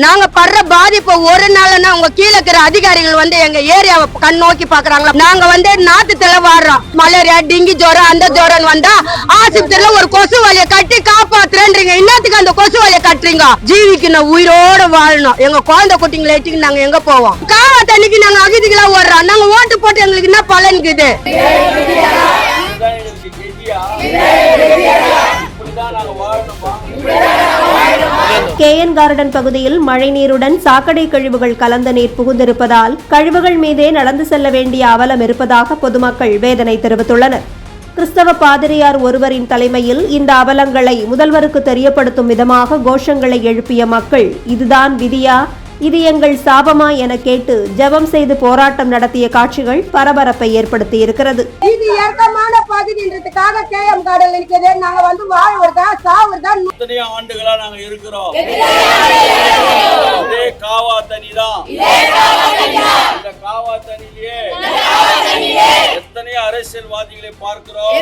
நாங்க படுற பாதிப்பு ஒரு நாள்னா உங்க கீழே இருக்கிற அதிகாரிகள் வந்து எங்க ஏரியாவை கண் நோக்கி பாக்குறாங்களா? நாங்க வந்து நாட்டுல வாடுறோம். மலேரியா, டெங்கி ஜுரம், அந்த ஜுரம் வந்தா ஆஸ்பத்திரியில ஒரு கொசு வலைய கட்டி காப்பாத்துறேன்றீங்க. இன்னத்துக்கு அந்த கொசு வலைய கட்டுறீங்க? ஜீவிக்கணும், உயிரோட வாழணும். எங்க குழந்தை குட்டிங்களை எட்டிக்கு நாங்க எங்க போவோம்? காவா தண்ணிக்கு நாங்க அகதிகளா ஓடுறோம். நாங்க ஓட்டு போட்டு எங்களுக்கு என்ன பலனுக்குது? கேஎன் கார்டன் பகுதியில் மழைநீருடன் சாக்கடை கழிவுகள் கலந்த நீர் புகுந்திருப்பதால் கழிவுகள் மீதே நடந்து செல்ல வேண்டிய அவலம் இருப்பதாக பொதுமக்கள் வேதனை தெரிவித்துள்ளனர். கிறிஸ்தவ பாதிரியார் ஒருவரின் தலைமையில் இந்த அவலங்களை முதல்வருக்கு தெரியப்படுத்தும் விதமாக கோஷங்களை எழுப்பிய மக்கள், இதுதான் விதியா, இது எங்கள் சாபமா என கேட்டு ஜெபம் செய்து போராட்டம் நடத்திய காட்சிகள் பரபரப்பை ஏற்படுத்தி இருக்கிறது. இது இயற்கமான பகுதின்றதுக்காக கேஎம் கார்டன் இருக்குது. நாங்க வந்து வாழ்வதா சாவதா எத்தனை ஆண்டுகளா நாங்க இருக்கிறோம். இதே காவா தண்ணி தான். இந்த காவா தண்ணியிலே எத்தனை அரசியல்வாதிகளை பார்க்கிறோம்.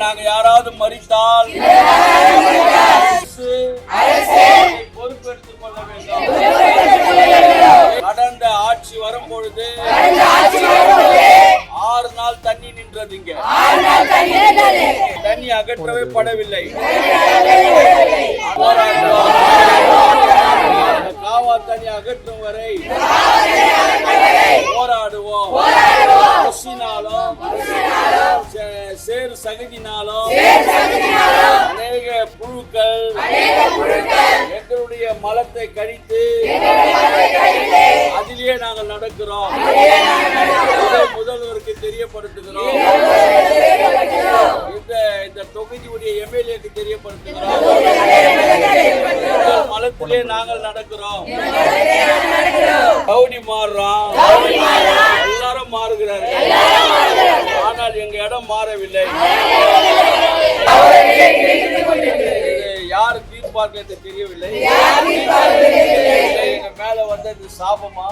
நாங்க யாராவது மறித்தால் பொறுப்பெடுத்துக் கொள்ள வேண்டும். கடந்த ஆட்சி வரும்பொழுது 6 நாள் தண்ணி நின்றது. இங்க தண்ணி அகற்றவே படவில்லை. காவா தண்ணி அகற்றும் வரை போராடுவோம். கொசினாலும் சேறு சகதினாலும் அநேக புழுக்கள் எங்களுடைய மலத்தை கழித்து அதிலேயே நாங்கள் நடக்கிறோம். முதல்வருக்கு தெரியப்படுத்துகிறோம். இந்த தொகுதியுடைய எம்எல்ஏக்கு தெரியப்படுத்துகிறோம். மலத்திலே நாங்கள் நடக்கிறோம். கவுனி மாறுறோம், எல்லாரும் மாறுகிறார்கள். ஆனால் எங்க இடம் மாறவில்லை. யாரு தீர்ப்பார்கள் என்று தெரியவில்லை. எங்க மேல வந்தது சாபமா?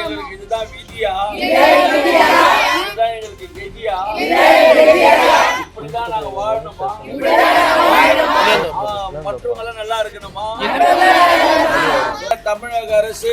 எங்களுக்கு இதுதான் விதியா? இதுதான் எங்களுக்கு கெதியா? இப்படிதான் நாங்க வாழணுமா? மற்றவங்க எல்லாம் நல்லா இருக்கணுமா? தமிழக அரசு